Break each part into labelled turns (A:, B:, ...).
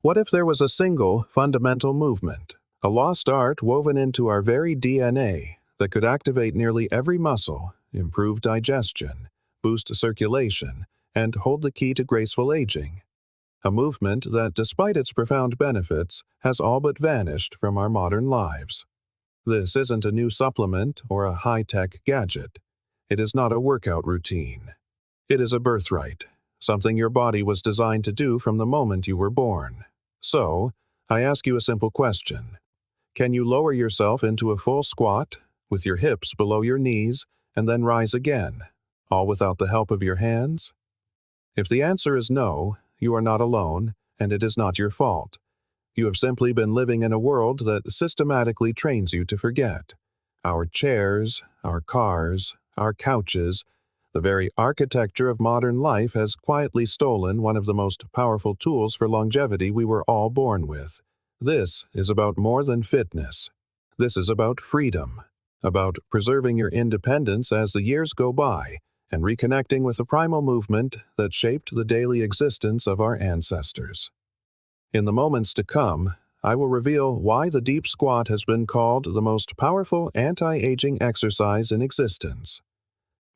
A: What if there was a single, fundamental movement, a lost art woven into our very DNA that could activate nearly every muscle, improve digestion, boost circulation, and hold the key to graceful aging? A movement that, despite its profound benefits, has all but vanished from our modern lives. This isn't a new supplement or a high-tech gadget. It is not a workout routine. It is a birthright, something your body was designed to do from the moment you were born. So, I ask you a simple question. Can you lower yourself into a full squat, with your hips below your knees, and then rise again, all without the help of your hands? If the answer is no, you are not alone, and it is not your fault. You have simply been living in a world that systematically trains you to forget. Our chairs, our cars, our couches, the very architecture of modern life has quietly stolen one of the most powerful tools for longevity we were all born with. This is about more than fitness. This is about freedom, about preserving your independence as the years go by, and reconnecting with the primal movement that shaped the daily existence of our ancestors. In the moments to come, I will reveal why the deep squat has been called the most powerful anti-aging exercise in existence.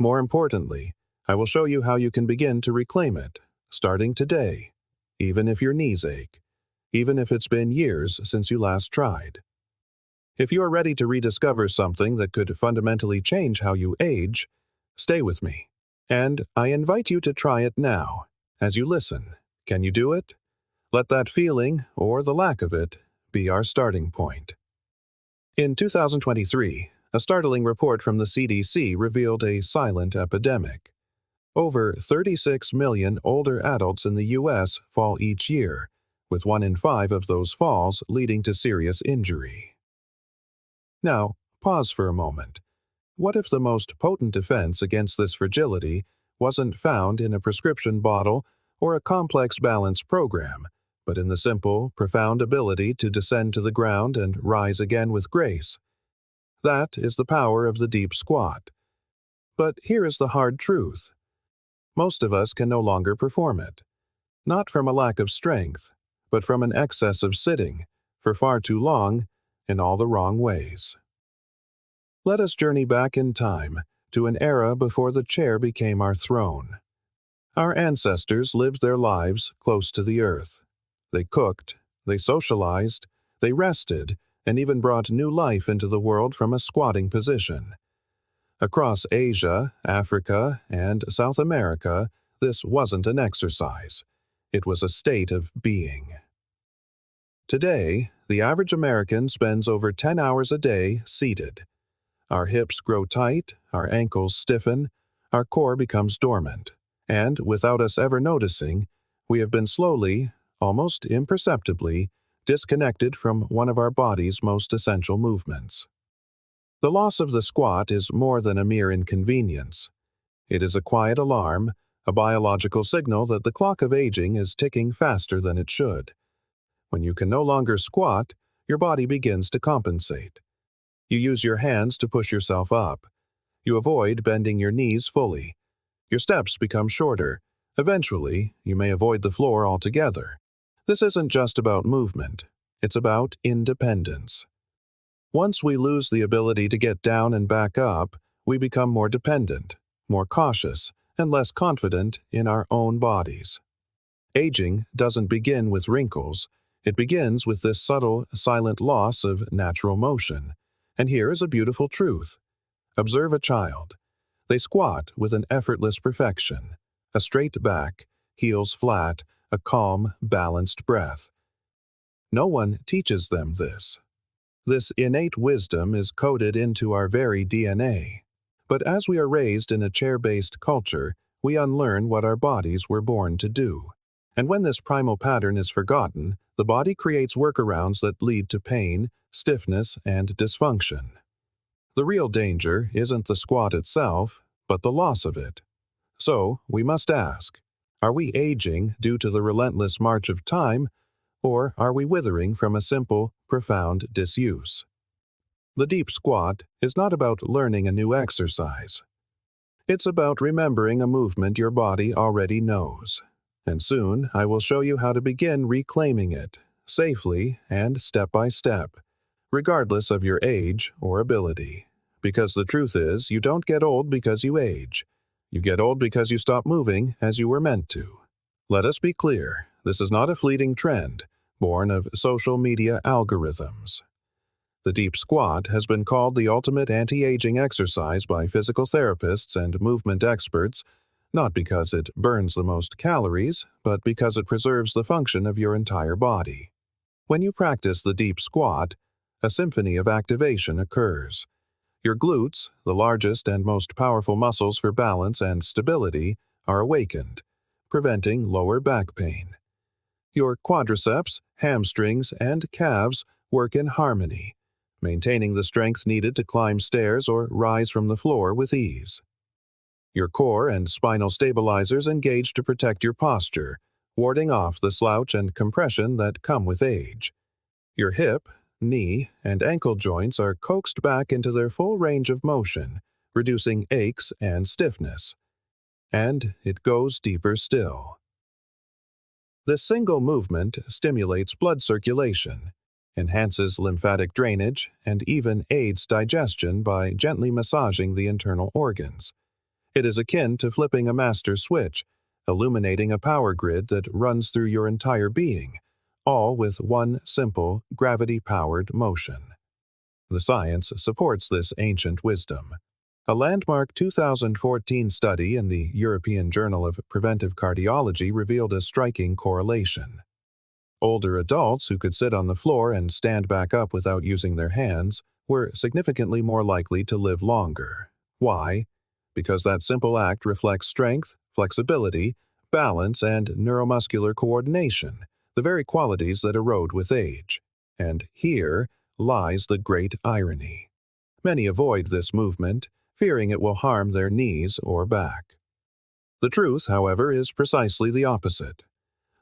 A: More importantly, I will show you how you can begin to reclaim it, starting today, even if your knees ache, even if it's been years since you last tried. If you are ready to rediscover something that could fundamentally change how you age, stay with me. And I invite you to try it now. As you listen, can you do it? Let that feeling, or the lack of it, be our starting point. In 2023, a startling report from the CDC revealed a silent epidemic. Over 36 million older adults in the U.S. fall each year, with 1 in 5 of those falls leading to serious injury. Now, pause for a moment. What if the most potent defense against this fragility wasn't found in a prescription bottle or a complex balance program, but in the simple, profound ability to descend to the ground and rise again with grace? That is the power of the deep squat. But here is the hard truth. Most of us can no longer perform it. Not from a lack of strength, but from an excess of sitting, for far too long, in all the wrong ways. Let us journey back in time to an era before the chair became our throne. Our ancestors lived their lives close to the earth. They cooked, they socialized, they rested, and even brought new life into the world from a squatting position. Across Asia, Africa, and South America, this wasn't an exercise. It was a state of being. Today, the average American spends over 10 hours a day seated. Our hips grow tight, our ankles stiffen, our core becomes dormant, and without us ever noticing, we have been slowly, almost imperceptibly, disconnected from one of our body's most essential movements. The loss of the squat is more than a mere inconvenience. It is a quiet alarm, a biological signal that the clock of aging is ticking faster than it should. When you can no longer squat, your body begins to compensate. You use your hands to push yourself up. You avoid bending your knees fully. Your steps become shorter. Eventually, you may avoid the floor altogether. This isn't just about movement. It's about independence. Once we lose the ability to get down and back up, we become more dependent, more cautious, and less confident in our own bodies. Aging doesn't begin with wrinkles. It begins with this subtle, silent loss of natural motion. And here is a beautiful truth. Observe a child. They squat with an effortless perfection, a straight back, heels flat, a calm, balanced breath. No one teaches them this. This innate wisdom is coded into our very DNA. But as we are raised in a chair-based culture, we unlearn what our bodies were born to do. And when this primal pattern is forgotten, the body creates workarounds that lead to pain, stiffness, and dysfunction. The real danger isn't the squat itself, but the loss of it. So, we must ask, are we aging due to the relentless march of time, or are we withering from a simple, profound disuse? The deep squat is not about learning a new exercise. It's about remembering a movement your body already knows. And soon I will show you how to begin reclaiming it, safely and step by step, regardless of your age or ability. Because the truth is, you don't get old because you age. You get old because you stop moving as you were meant to. Let us be clear, this is not a fleeting trend, born of social media algorithms. The deep squat has been called the ultimate anti-aging exercise by physical therapists and movement experts, not because it burns the most calories, but because it preserves the function of your entire body. When you practice the deep squat, a symphony of activation occurs. Your glutes, the largest and most powerful muscles for balance and stability, are awakened, preventing lower back pain. Your quadriceps, hamstrings, and calves work in harmony, maintaining the strength needed to climb stairs or rise from the floor with ease. Your core and spinal stabilizers engage to protect your posture, warding off the slouch and compression that come with age. Your hip, knee, and ankle joints are coaxed back into their full range of motion, reducing aches and stiffness. And it goes deeper still. This single movement stimulates blood circulation, enhances lymphatic drainage, and even aids digestion by gently massaging the internal organs. It is akin to flipping a master switch, illuminating a power grid that runs through your entire being, all with one simple, gravity-powered motion. The science supports this ancient wisdom. A landmark 2014 study in the European Journal of Preventive Cardiology revealed a striking correlation. Older adults who could sit on the floor and stand back up without using their hands were significantly more likely to live longer. Why? Because that simple act reflects strength, flexibility, balance, and neuromuscular coordination, the very qualities that erode with age. And here lies the great irony. Many avoid this movement, fearing it will harm their knees or back. The truth, however, is precisely the opposite.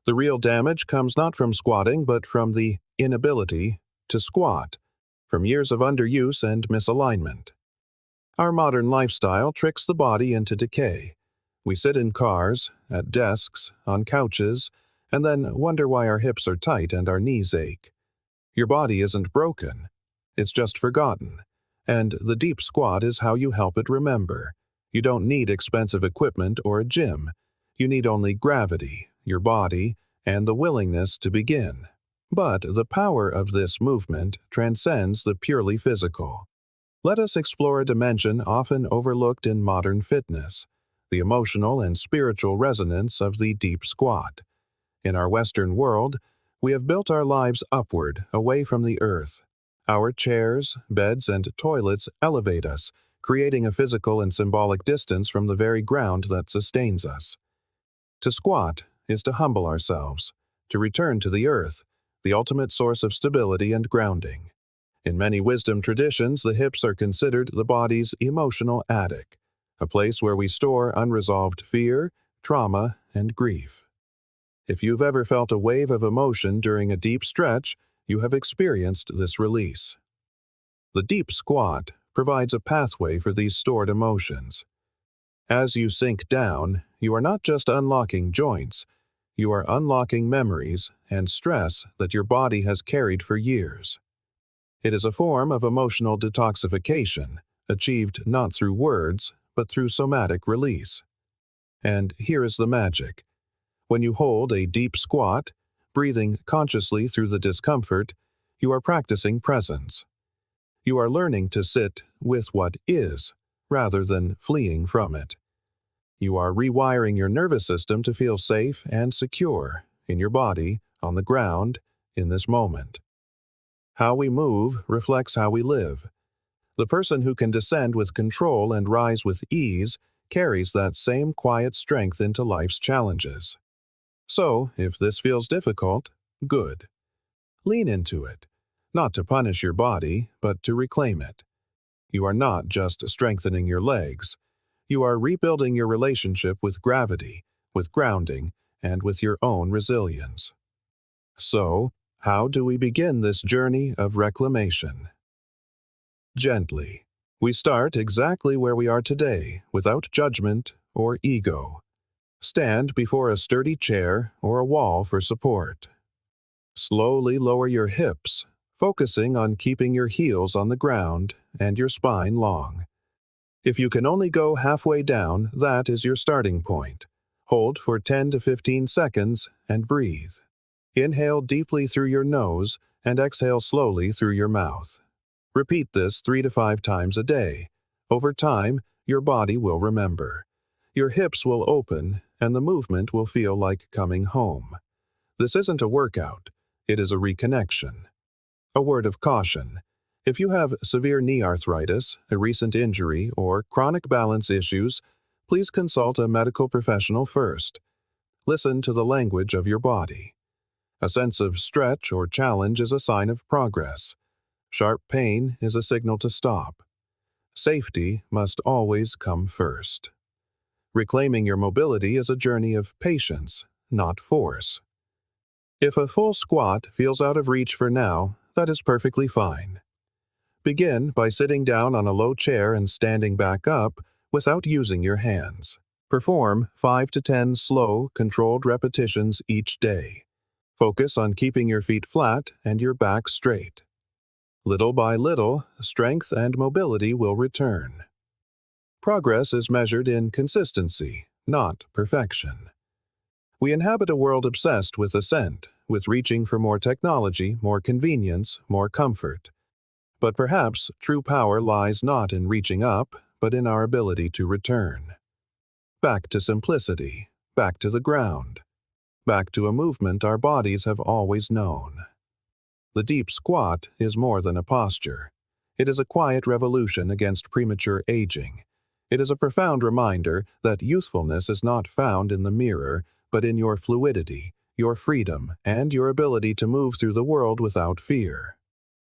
A: The real damage comes not from squatting, but from the inability to squat, from years of underuse and misalignment. Our modern lifestyle tricks the body into decay. We sit in cars, at desks, on couches, and then wonder why our hips are tight and our knees ache. Your body isn't broken. It's just forgotten. And the deep squat is how you help it remember. You don't need expensive equipment or a gym. You need only gravity, your body, and the willingness to begin. But the power of this movement transcends the purely physical. Let us explore a dimension often overlooked in modern fitness, the emotional and spiritual resonance of the deep squat. In our Western world, we have built our lives upward, away from the earth. Our chairs, beds, and toilets elevate us, creating a physical and symbolic distance from the very ground that sustains us. To squat is to humble ourselves, to return to the earth, the ultimate source of stability and grounding. In many wisdom traditions, the hips are considered the body's emotional attic, a place where we store unresolved fear, trauma, and grief. If you've ever felt a wave of emotion during a deep stretch, you have experienced this release. The deep squat provides a pathway for these stored emotions. As you sink down, you are not just unlocking joints, you are unlocking memories and stress that your body has carried for years. It is a form of emotional detoxification, achieved not through words, but through somatic release. And here is the magic. When you hold a deep squat, breathing consciously through the discomfort, you are practicing presence. You are learning to sit with what is, rather than fleeing from it. You are rewiring your nervous system to feel safe and secure in your body, on the ground, in this moment. How we move reflects how we live. The person who can descend with control and rise with ease carries that same quiet strength into life's challenges. So, if this feels difficult, good. Lean into it, not to punish your body, but to reclaim it. You are not just strengthening your legs. You are rebuilding your relationship with gravity, with grounding, and with your own resilience. So, how do we begin this journey of reclamation? Gently. We start exactly where we are today, without judgment or ego. Stand before a sturdy chair or a wall for support. Slowly lower your hips, focusing on keeping your heels on the ground and your spine long. If you can only go halfway down, that is your starting point. Hold for 10 to 15 seconds and breathe. Inhale deeply through your nose and exhale slowly through your mouth. Repeat this 3 to 5 times a day. Over time, your body will remember. Your hips will open and the movement will feel like coming home. This isn't a workout, it is a reconnection. A word of caution. If you have severe knee arthritis, a recent injury, or chronic balance issues, please consult a medical professional first. Listen to the language of your body. A sense of stretch or challenge is a sign of progress. Sharp pain is a signal to stop. Safety must always come first. Reclaiming your mobility is a journey of patience, not force. If a full squat feels out of reach for now, that is perfectly fine. Begin by sitting down on a low chair and standing back up without using your hands. Perform 5 to 10 slow, controlled repetitions each day. Focus on keeping your feet flat and your back straight. Little by little, strength and mobility will return. Progress is measured in consistency, not perfection. We inhabit a world obsessed with ascent, with reaching for more technology, more convenience, more comfort. But perhaps true power lies not in reaching up, but in our ability to return. Back to simplicity, back to the ground, back to a movement our bodies have always known. The deep squat is more than a posture. It is a quiet revolution against premature aging. It is a profound reminder that youthfulness is not found in the mirror, but in your fluidity, your freedom, and your ability to move through the world without fear.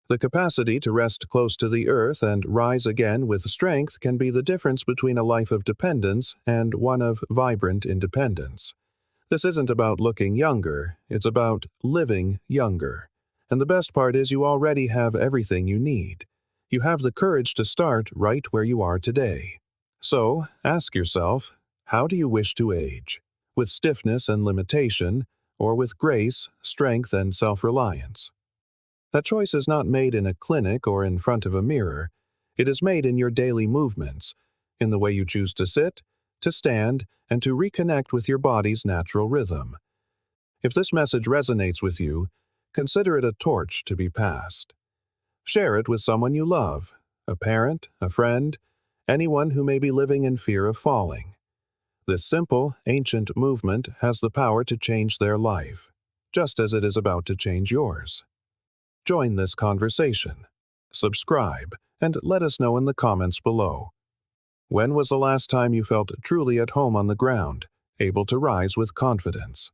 A: The capacity to rest close to the earth and rise again with strength can be the difference between a life of dependence and one of vibrant independence. This isn't about looking younger, it's about living younger. And the best part is you already have everything you need. You have the courage to start right where you are today. So, ask yourself, how do you wish to age? With stiffness and limitation, or with grace, strength, and self-reliance? That choice is not made in a clinic or in front of a mirror. It is made in your daily movements, in the way you choose to sit, to stand, and to reconnect with your body's natural rhythm. If this message resonates with you, consider it a torch to be passed. Share it with someone you love, a parent, a friend, anyone who may be living in fear of falling. This simple, ancient movement has the power to change their life, just as it is about to change yours. Join this conversation. Subscribe, and let us know in the comments below. When was the last time you felt truly at home on the ground, able to rise with confidence?